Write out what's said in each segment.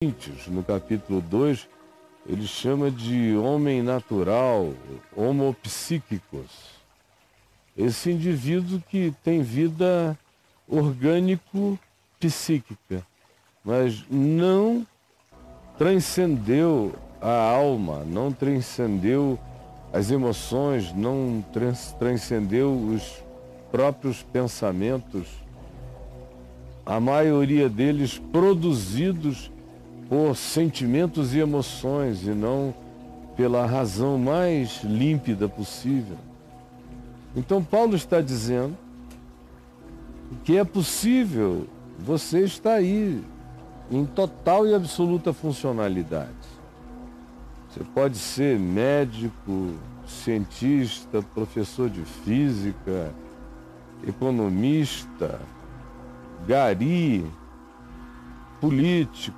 Coríntios, no capítulo 2, ele chama de homem natural, homo psíquicos. Esse indivíduo que tem vida orgânico-psíquica, mas não transcendeu a alma, não transcendeu as emoções, não transcendeu os próprios pensamentos, a maioria deles produzidos por sentimentos e emoções e não pela razão mais límpida possível. Então Paulo está dizendo que é possível você estar aí em total e absoluta funcionalidade. Você pode ser médico, cientista, professor de física, economista, gari, político,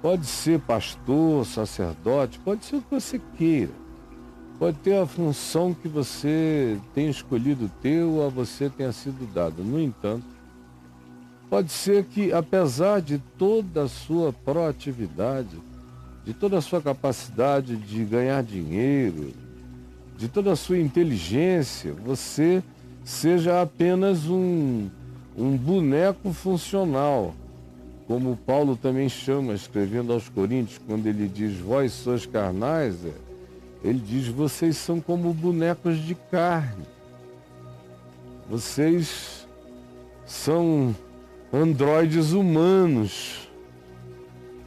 pode ser pastor, sacerdote, pode ser o que você queira. Pode ter a função que você tenha escolhido ter ou a você tenha sido dada. No entanto, pode ser que, apesar de toda a sua proatividade, de toda a sua capacidade de ganhar dinheiro, de toda a sua inteligência, você seja apenas um boneco funcional, como Paulo também chama, escrevendo aos Coríntios, quando ele diz, vós sois carnais, ele diz, vocês são como bonecos de carne. Vocês são androides humanos.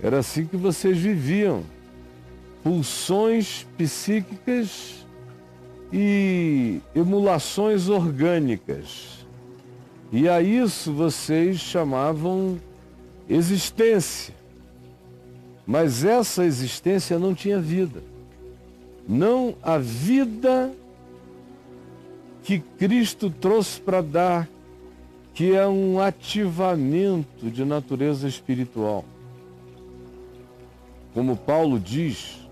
Era assim que vocês viviam. Pulsões psíquicas e emulações orgânicas. E a isso vocês chamavam existência. Mas essa existência não tinha vida. Não a vida que Cristo trouxe para dar, que é um ativamento de natureza espiritual. Como Paulo diz,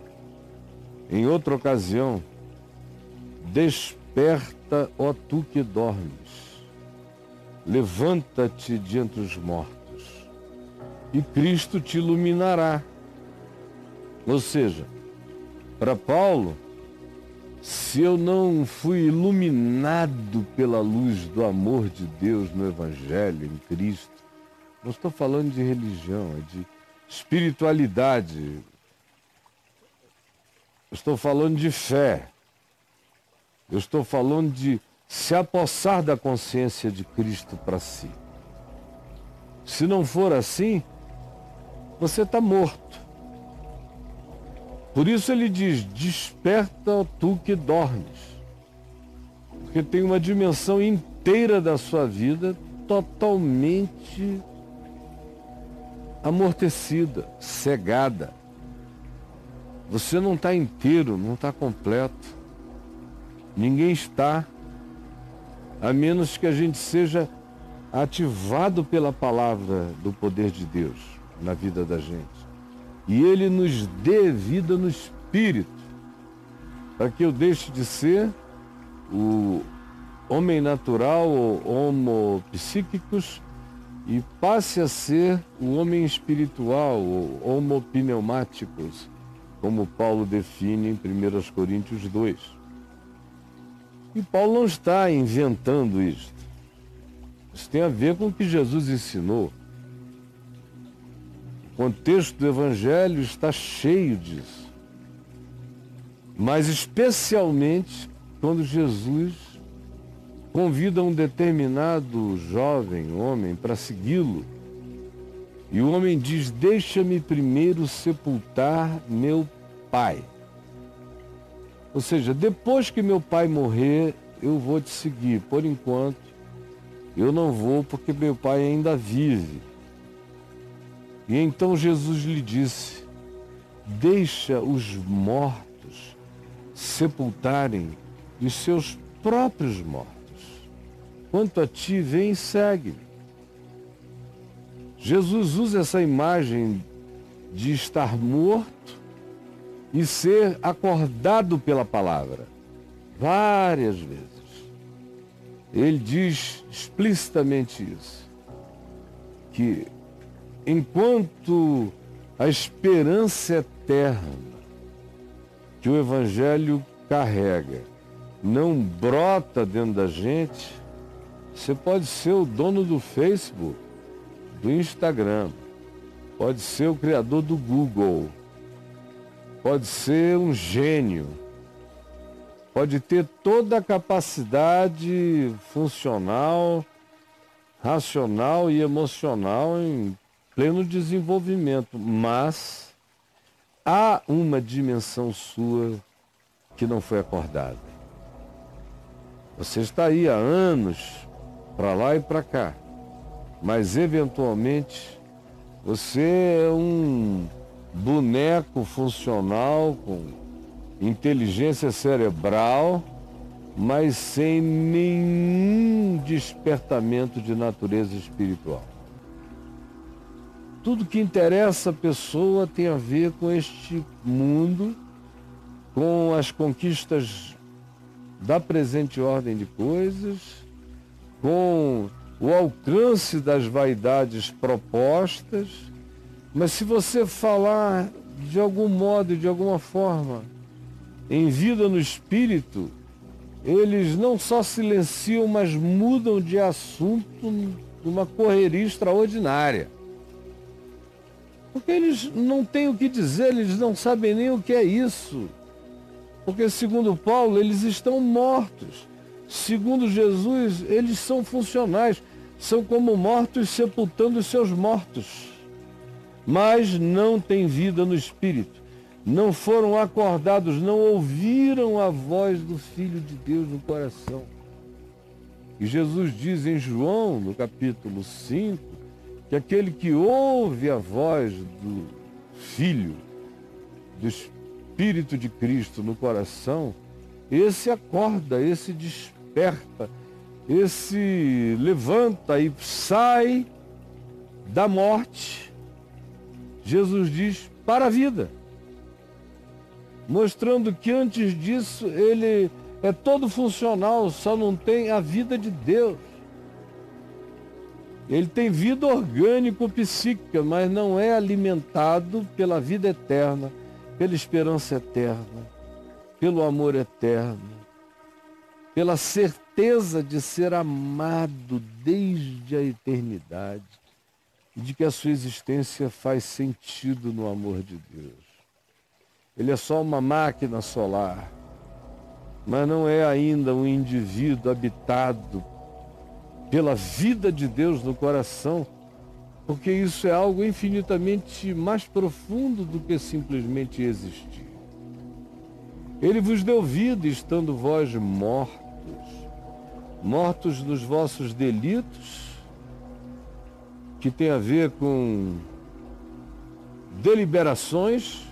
em outra ocasião, desperta, ó tu que dormes, levanta-te de entre os mortos, e Cristo te iluminará. Ou seja, para Paulo, se eu não fui iluminado pela luz do amor de Deus no Evangelho, em Cristo, não estou falando de religião, é de espiritualidade, eu estou falando de fé, eu estou falando de se apossar da consciência de Cristo para si. Se não for assim, você está morto. Por isso ele diz, desperta tu que dormes. Porque tem uma dimensão inteira da sua vida totalmente amortecida, cegada. Você não está inteiro, não está completo. Ninguém está, a menos que a gente seja ativado pela palavra do poder de Deus na vida da gente. E Ele nos dê vida no Espírito, para que eu deixe de ser o homem natural, ou homo psíquicos, e passe a ser o homem espiritual, ou homo pneumáticos, como Paulo define em 1 Coríntios 2. E Paulo não está inventando isto. Isso tem a ver com o que Jesus ensinou. O contexto do Evangelho está cheio disso. Mas especialmente quando Jesus convida um determinado jovem homem para segui-lo. E o homem diz, deixa-me primeiro sepultar meu pai. Ou seja, depois que meu pai morrer, eu vou te seguir. Por enquanto, eu não vou porque meu pai ainda vive. E então Jesus lhe disse, deixa os mortos sepultarem os seus próprios mortos. Quanto a ti, vem e segue-me. Jesus usa essa imagem de estar morto e ser acordado pela palavra várias vezes. Ele diz explicitamente isso, que enquanto a esperança eterna que o Evangelho carrega não brota dentro da gente, você pode ser o dono do Facebook, do Instagram, pode ser o criador do Google, pode ser um gênio, pode ter toda a capacidade funcional, racional e emocional em pleno desenvolvimento, mas há uma dimensão sua que não foi acordada. Você está aí há anos, para lá e para cá, mas eventualmente você é um boneco funcional com inteligência cerebral, mas sem nenhum despertamento de natureza espiritual. Tudo que interessa a pessoa tem a ver com este mundo, com as conquistas da presente ordem de coisas, com o alcance das vaidades propostas, mas se você falar de algum modo, de alguma forma, em vida no espírito, eles não só silenciam, mas mudam de assunto numa correria extraordinária. Porque eles não têm o que dizer, eles não sabem nem o que é isso. Porque, segundo Paulo, eles estão mortos. Segundo Jesus, eles são funcionais. São como mortos sepultando os seus mortos. Mas não têm vida no espírito. Não foram acordados, não ouviram a voz do Filho de Deus no coração. E Jesus diz em João, no capítulo 5, que aquele que ouve a voz do Filho, do Espírito de Cristo no coração, esse acorda, esse desperta, esse levanta e sai da morte, Jesus diz, para a vida. Mostrando que antes disso ele é todo funcional, só não tem a vida de Deus. Ele tem vida orgânico-psíquica, mas não é alimentado pela vida eterna, pela esperança eterna, pelo amor eterno, pela certeza de ser amado desde a eternidade e de que a sua existência faz sentido no amor de Deus. Ele é só uma máquina solar, mas não é ainda um indivíduo habitado pela vida de Deus no coração, porque isso é algo infinitamente mais profundo do que simplesmente existir. Ele vos deu vida, estando vós mortos, mortos nos vossos delitos, que tem a ver com deliberações,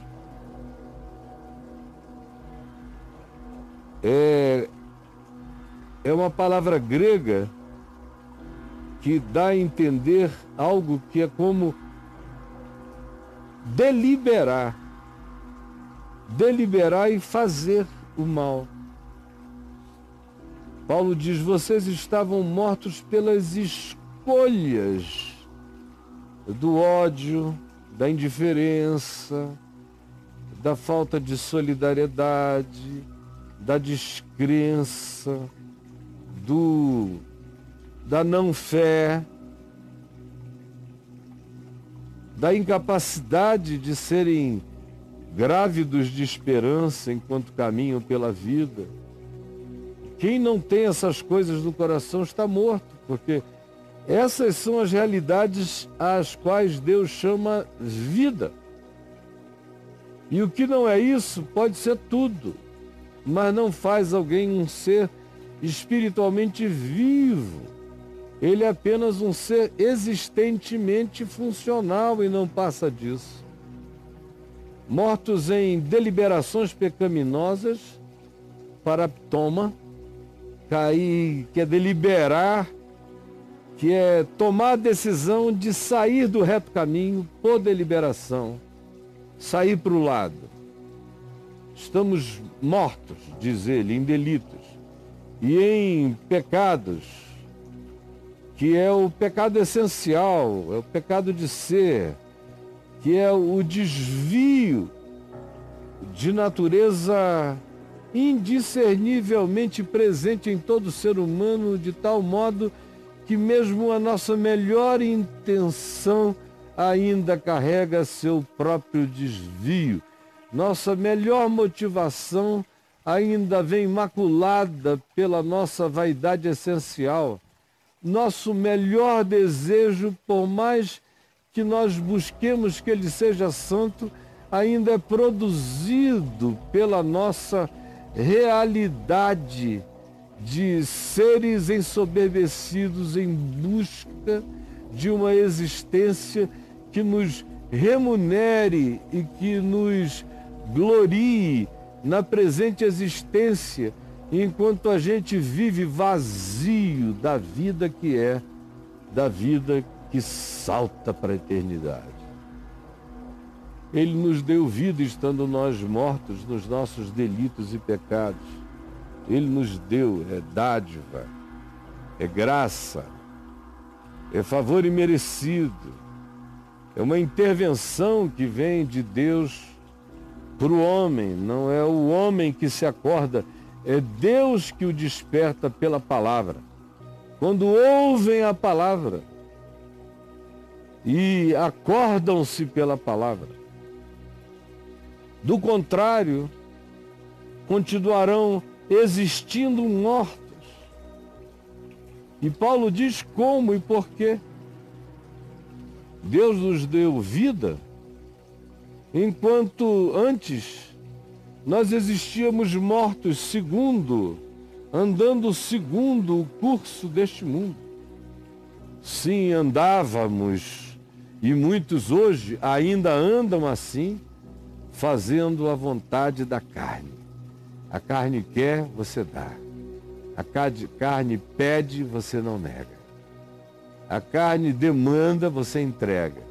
é uma palavra grega que dá a entender algo que é como deliberar. Deliberar e fazer o mal. Paulo diz, vocês estavam mortos pelas escolhas do ódio, da indiferença, da falta de solidariedade, da descrença, da não-fé, da incapacidade de serem grávidos de esperança enquanto caminham pela vida. Quem não tem essas coisas no coração está morto, porque essas são as realidades às quais Deus chama vida. E o que não é isso pode ser tudo, mas não faz alguém um ser espiritualmente vivo. Ele é apenas um ser existentemente funcional e não passa disso. Mortos em deliberações pecaminosas, paraptoma, cair, que é deliberar, que é tomar a decisão de sair do reto caminho por deliberação, sair para o lado. Estamos mortos, diz ele, em delitos e em pecados que é o pecado essencial, é o pecado de ser, que é o desvio de natureza indiscernivelmente presente em todo ser humano, de tal modo que mesmo a nossa melhor intenção ainda carrega seu próprio desvio. Nossa melhor motivação ainda vem maculada pela nossa vaidade essencial. Nosso melhor desejo, por mais que nós busquemos que ele seja santo, ainda é produzido pela nossa realidade de seres ensoberbecidos em busca de uma existência que nos remunere e que nos glorie na presente existência, enquanto a gente vive vazio da vida que é, da vida que salta para a eternidade. Ele nos deu vida estando nós mortos nos nossos delitos e pecados. Ele nos deu, é dádiva, é graça, é favor imerecido, é uma intervenção que vem de Deus para o homem. Não é o homem que se acorda, é Deus que o desperta pela palavra. Quando ouvem a palavra e acordam-se pela palavra. Do contrário, continuarão existindo mortos. E Paulo diz como e por quê. Deus nos deu vida, enquanto antes nós existíamos mortos andando segundo o curso deste mundo. Sim, andávamos, e muitos hoje ainda andam assim, fazendo a vontade da carne. A carne quer, você dá. A carne pede, você não nega. A carne demanda, você entrega.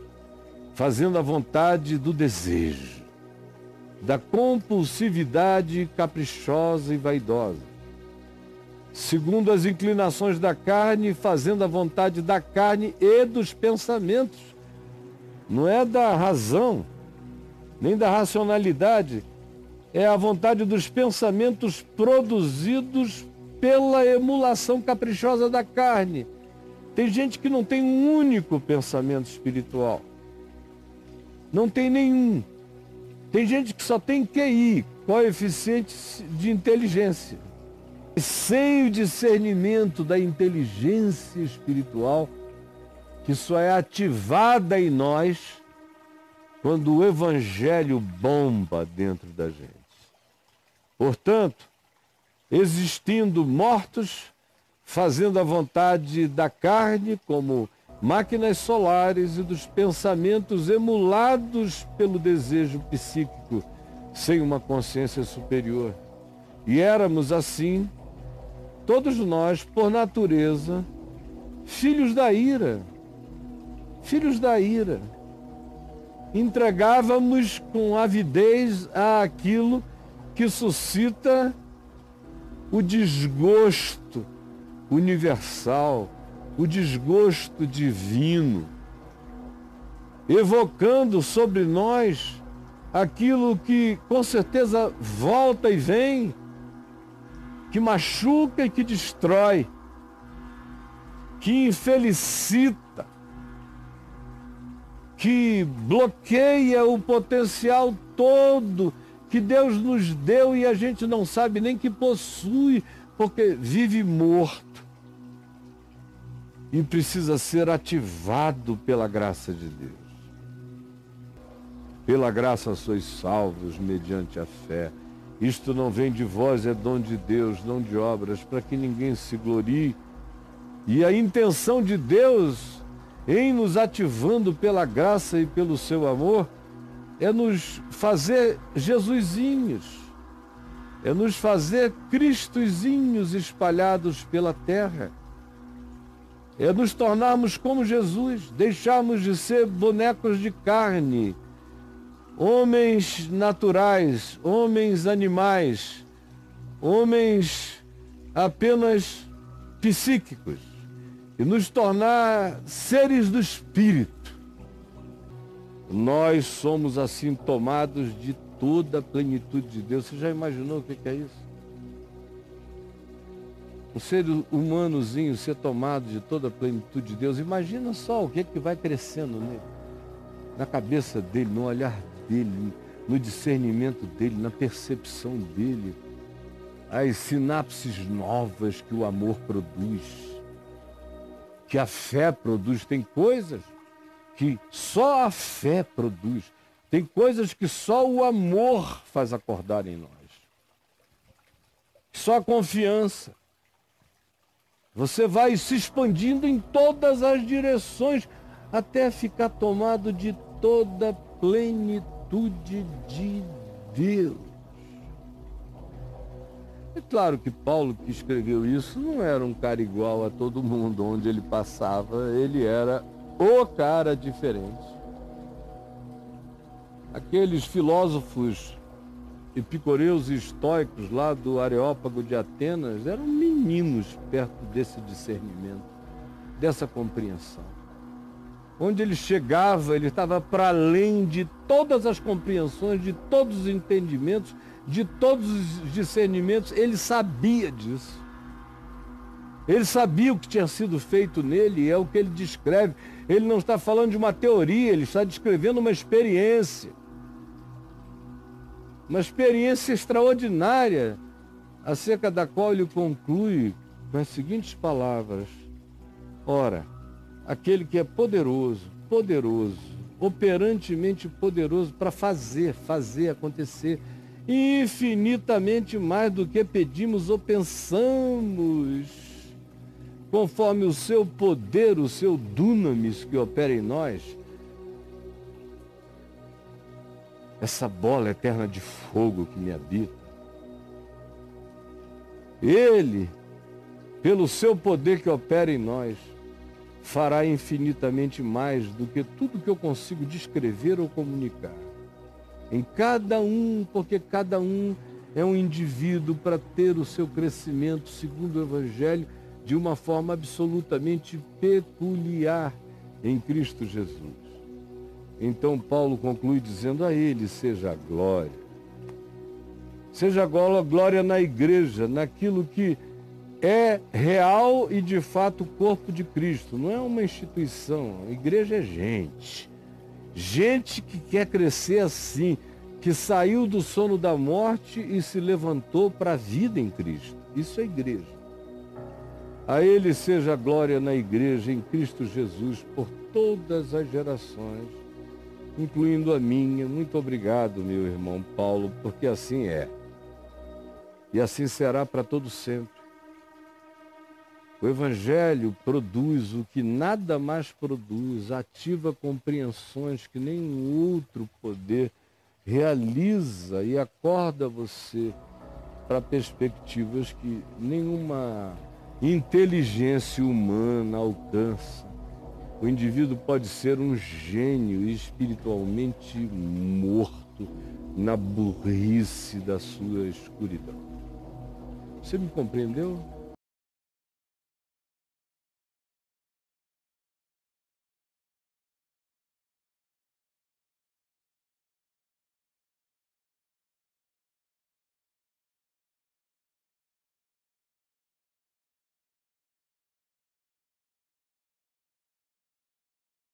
Fazendo a vontade do desejo, da compulsividade caprichosa e vaidosa. Segundo as inclinações da carne, fazendo a vontade da carne e dos pensamentos. Não é da razão, nem da racionalidade. É a vontade dos pensamentos produzidos pela emulação caprichosa da carne. Tem gente que não tem um único pensamento espiritual. Não tem nenhum. Tem gente que só tem QI, coeficiente de inteligência. E sem o discernimento da inteligência espiritual, que só é ativada em nós quando o evangelho bomba dentro da gente. Portanto, existindo mortos, fazendo a vontade da carne, como máquinas solares, e dos pensamentos emulados pelo desejo psíquico, sem uma consciência superior. E éramos assim, todos nós, por natureza, filhos da ira. Filhos da ira. Entregávamos com avidez àquilo que suscita o desgosto universal, o desgosto divino, evocando sobre nós aquilo que com certeza volta e vem, que machuca e que destrói, que infelicita, que bloqueia o potencial todo que Deus nos deu e a gente não sabe nem que possui, porque vive morto e precisa ser ativado pela graça de Deus. Pela graça sois salvos mediante a fé. Isto não vem de vós, é dom de Deus, não de obras, para que ninguém se glorie. E a intenção de Deus em nos ativando pela graça e pelo seu amor é nos fazer Jesusinhos, é nos fazer Cristozinhos espalhados pela terra, é nos tornarmos como Jesus, deixarmos de ser bonecos de carne, homens naturais, homens animais, homens apenas psíquicos, e nos tornar seres do Espírito, nós somos assim tomados de toda a plenitude de Deus. Você já imaginou o que é isso? Um ser humanozinho ser tomado de toda a plenitude de Deus. Imagina só o que vai crescendo nele, na cabeça dele, no olhar dele, no discernimento dele, na percepção dele, as sinapses novas que o amor produz, que a fé produz. Tem coisas que só a fé produz, tem coisas que só o amor faz acordar em nós, só a confiança. Você vai se expandindo em todas as direções até ficar tomado de toda a plenitude de Deus. É claro que Paulo, que escreveu isso, não era um cara igual a todo mundo. Onde ele passava, ele era o cara diferente. Aqueles filósofos epicureus e estoicos lá do Areópago de Atenas eram meninos perto desse discernimento, dessa compreensão. Onde ele chegava, ele estava para além de todas as compreensões, de todos os entendimentos, de todos os discernimentos. Ele sabia disso. Ele sabia o que tinha sido feito nele, é o que ele descreve. Ele não está falando de uma teoria, ele está descrevendo uma experiência. Uma experiência extraordinária, acerca da qual ele conclui com as seguintes palavras: ora, aquele que é poderoso, operantemente poderoso para fazer acontecer infinitamente mais do que pedimos ou pensamos, conforme o seu poder, o seu dunamis que opera em nós. Essa bola eterna de fogo que me habita, Ele, pelo seu poder que opera em nós, fará infinitamente mais do que tudo que eu consigo descrever ou comunicar. Em cada um, porque cada um é um indivíduo para ter o seu crescimento segundo o Evangelho de uma forma absolutamente peculiar em Cristo Jesus. Então Paulo conclui dizendo: a Ele seja a glória. Seja a glória na igreja, naquilo que é real e de fato o corpo de Cristo. Não é uma instituição, a igreja é gente. Gente que quer crescer assim, que saiu do sono da morte e se levantou para a vida em Cristo. Isso é igreja. A Ele seja a glória na igreja, em Cristo Jesus, por todas as gerações, incluindo a minha. Muito obrigado, meu irmão Paulo, porque assim é. E assim será para todo sempre. O Evangelho produz o que nada mais produz, ativa compreensões que nenhum outro poder realiza e acorda você para perspectivas que nenhuma inteligência humana alcança. O indivíduo pode ser um gênio espiritualmente morto na burrice da sua escuridão. Você me compreendeu?